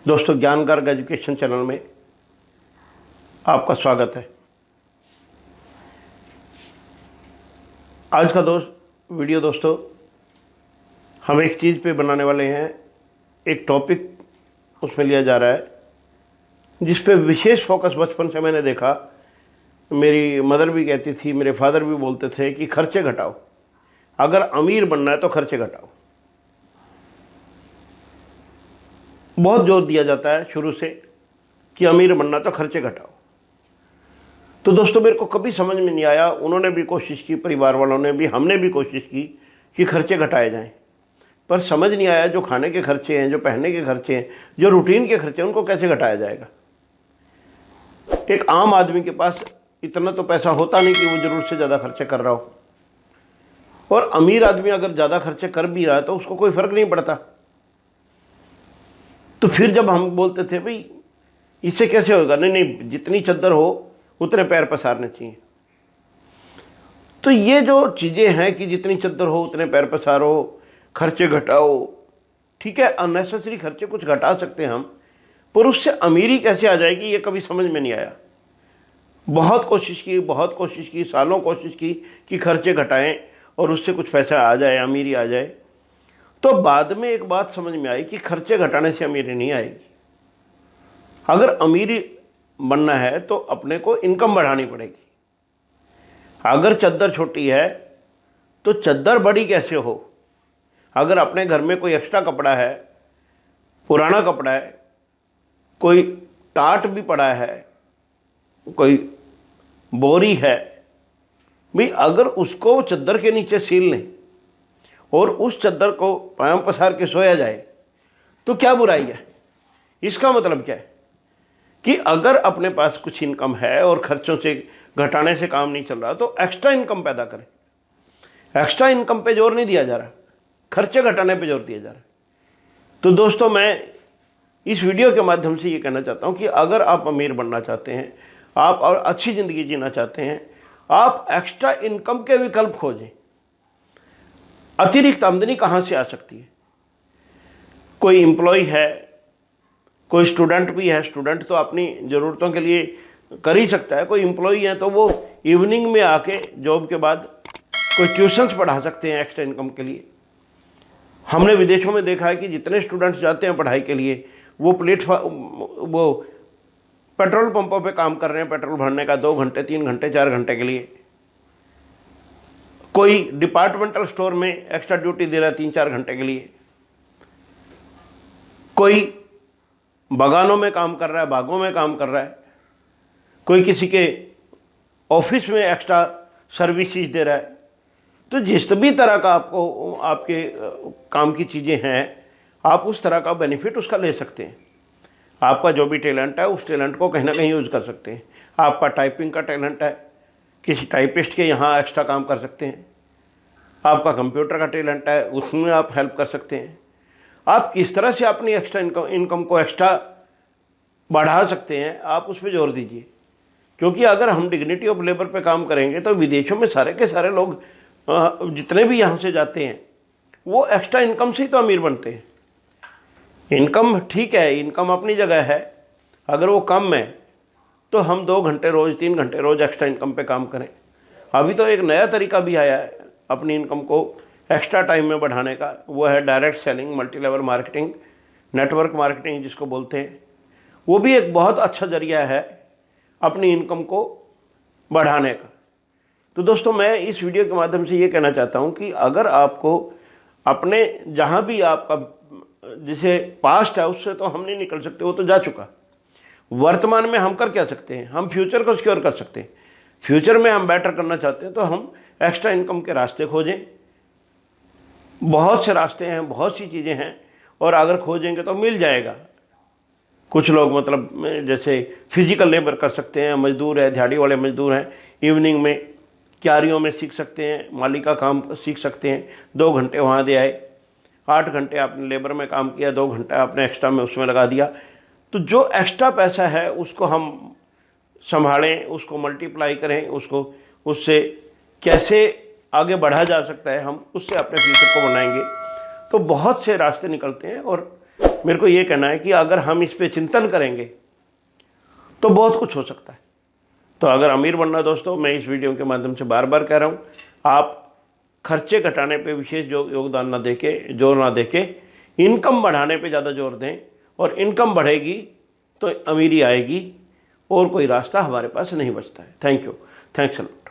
दोस्तों, ज्ञान Garg education channel में आपका स्वागत है। आज का वीडियो दोस्तों, हम एक चीज़ पे बनाने वाले हैं। एक टॉपिक उसमें लिया जा रहा है जिस पे विशेष फोकस बचपन से मैंने देखा। मेरी मदर भी कहती थी, मेरे फादर भी बोलते थे कि खर्चे घटाओ। अगर अमीर बनना है तो खर्चे घटाओ। बहुत जोर दिया जाता है शुरू से कि अमीर बनना तो खर्चे घटाओ। तो दोस्तों, मेरे को कभी समझ में नहीं आया। उन्होंने भी कोशिश की, परिवार वालों ने भी, हमने भी कोशिश की कि खर्चे घटाए जाएं, पर समझ नहीं आया जो खाने के खर्चे हैं, जो पहनने के खर्चे हैं, जो रूटीन के खर्चे हैं, उनको कैसे घटाया जाएगा। एक आम आदमी के पास इतना तो पैसा होता नहीं कि वो ज़रूरत से ज़्यादा खर्चे कर रहा हो, और अमीर आदमी अगर ज़्यादा खर्चे कर भी रहा है तो उसको कोई फ़र्क नहीं पड़ता। तो फिर जब हम बोलते थे भाई इससे कैसे होगा, नहीं नहीं, जितनी चद्दर हो उतने पैर पसारने चाहिए। तो ये जो चीज़ें हैं कि जितनी चद्दर हो उतने पैर पसारो, खर्चे घटाओ, ठीक है, अननेसेसरी खर्चे कुछ घटा सकते हैं हम, पर उससे अमीरी कैसे आ जाएगी ये कभी समझ में नहीं आया। बहुत कोशिश की, सालों कोशिश की कि खर्चे घटाएं और उससे कुछ पैसा आ जाए, अमीरी आ जाए। तो बाद में एक बात समझ में आई कि खर्चे घटाने से अमीरी नहीं आएगी। अगर अमीरी बनना है तो अपने को इनकम बढ़ानी पड़ेगी। अगर चद्दर छोटी है तो चद्दर बड़ी कैसे हो। अगर अपने घर में कोई एक्स्ट्रा कपड़ा है, पुराना कपड़ा है, कोई टाट भी पड़ा है, कोई बोरी है, भाई अगर उसको चद्दर के नीचे सील लें और उस चद्दर को पांव पसार के सोया जाए तो क्या बुराई है। इसका मतलब क्या है कि अगर अपने पास कुछ इनकम है और खर्चों से घटाने से काम नहीं चल रहा तो एक्स्ट्रा इनकम पैदा करें। एक्स्ट्रा इनकम पे जोर नहीं दिया जा रहा, खर्चे घटाने पे जोर दिया जा रहा है। तो दोस्तों, मैं इस वीडियो के माध्यम से ये कहना चाहता हूँ कि अगर आप अमीर बनना चाहते हैं, आप और अच्छी ज़िंदगी जीना चाहते हैं, आप एक्स्ट्रा इनकम के विकल्प खोजें। अतिरिक्त आमदनी कहाँ से आ सकती है। कोई एम्प्लॉय है, कोई स्टूडेंट भी है, स्टूडेंट तो अपनी ज़रूरतों के लिए कर ही सकता है। कोई एम्प्लॉय है तो वो इवनिंग में आके जॉब के बाद कोई ट्यूशन्स पढ़ा सकते हैं एक्स्ट्रा इनकम के लिए। हमने विदेशों में देखा है कि जितने स्टूडेंट्स जाते हैं पढ़ाई के लिए, वो वो पेट्रोल पंपों पे काम कर रहे हैं, पेट्रोल भरने का 2 घंटे, 3 घंटे, 4 घंटे के लिए। कोई डिपार्टमेंटल स्टोर में एक्स्ट्रा ड्यूटी दे रहा है 3-4 घंटे के लिए। कोई बागानों में काम कर रहा है, बागों में काम कर रहा है। कोई किसी के ऑफिस में एक्स्ट्रा सर्विसेज दे रहा है। तो जिस भी तरह का आपको आपके काम की चीज़ें हैं, आप उस तरह का बेनिफिट उसका ले सकते हैं। आपका जो भी टैलेंट है उस टैलेंट को कहीं ना कहीं यूज़ कर सकते हैं। आपका टाइपिंग का टैलेंट है, किसी टाइपिस्ट के यहाँ एक्स्ट्रा काम कर सकते हैं। आपका कंप्यूटर का टैलेंट है, उसमें आप हेल्प कर सकते हैं। आप किस तरह से अपनी एक्स्ट्रा इनकम को एक्स्ट्रा बढ़ा सकते हैं, आप उस पर जोर दीजिए। क्योंकि अगर हम डिग्निटी ऑफ लेबर पे काम करेंगे तो विदेशों में सारे के सारे लोग जितने भी यहाँ से जाते हैं वो एक्स्ट्रा इनकम से ही तो अमीर बनते हैं। इनकम ठीक है, इनकम अपनी जगह है। अगर वो कम है तो हम 2 घंटे रोज़, 3 घंटे रोज़ एक्स्ट्रा इनकम पे काम करें। अभी तो एक नया तरीका भी आया है अपनी इनकम को एक्स्ट्रा टाइम में बढ़ाने का, वो है direct selling, multi level marketing, network marketing जिसको बोलते हैं। वो भी एक बहुत अच्छा जरिया है अपनी इनकम को बढ़ाने का। तो दोस्तों, मैं इस वीडियो के माध्यम से ये कहना चाहता हूँ कि अगर आपको अपने जहाँ भी आपका जिसे पास्ट है उससे तो हम नहीं निकल सकते, वो तो जा चुका। वर्तमान में हम कर क्या सकते हैं, हम फ्यूचर को सिक्योर कर सकते हैं। फ्यूचर में हम बेटर करना चाहते हैं तो हम एक्स्ट्रा इनकम के रास्ते खोजें। बहुत से रास्ते हैं, बहुत सी चीज़ें हैं, और अगर खोजेंगे तो मिल जाएगा। कुछ लोग मतलब जैसे फिजिकल लेबर कर सकते हैं, मजदूर है, दिहाड़ी वाले मजदूर हैं, इवनिंग में क्यारियों में सीख सकते हैं, माली का काम सीख सकते हैं। 2 घंटे वहाँ दे आए, 8 घंटे आपने लेबर में काम किया, 2 घंटा आपने एक्स्ट्रा में उसमें लगा दिया। तो जो एक्स्ट्रा पैसा है उसको हम संभालें, उसको मल्टीप्लाई करें, उससे कैसे आगे बढ़ा जा सकता है, हम उससे अपने फ्यूचर को बनाएंगे। तो बहुत से रास्ते निकलते हैं और मेरे को ये कहना है कि अगर हम इस पे चिंतन करेंगे तो बहुत कुछ हो सकता है। तो अगर अमीर बनना दोस्तों, मैं इस वीडियो के माध्यम से बार बार कह रहा हूँ, आप खर्चे घटाने पे विशेष योगदान ना देके, जोर ना देके, इनकम बढ़ाने पे ज़्यादा जोर दें, और इनकम बढ़ेगी तो अमीरी आएगी, और कोई रास्ता हमारे पास नहीं बचता है। Thank you, thanks a lot.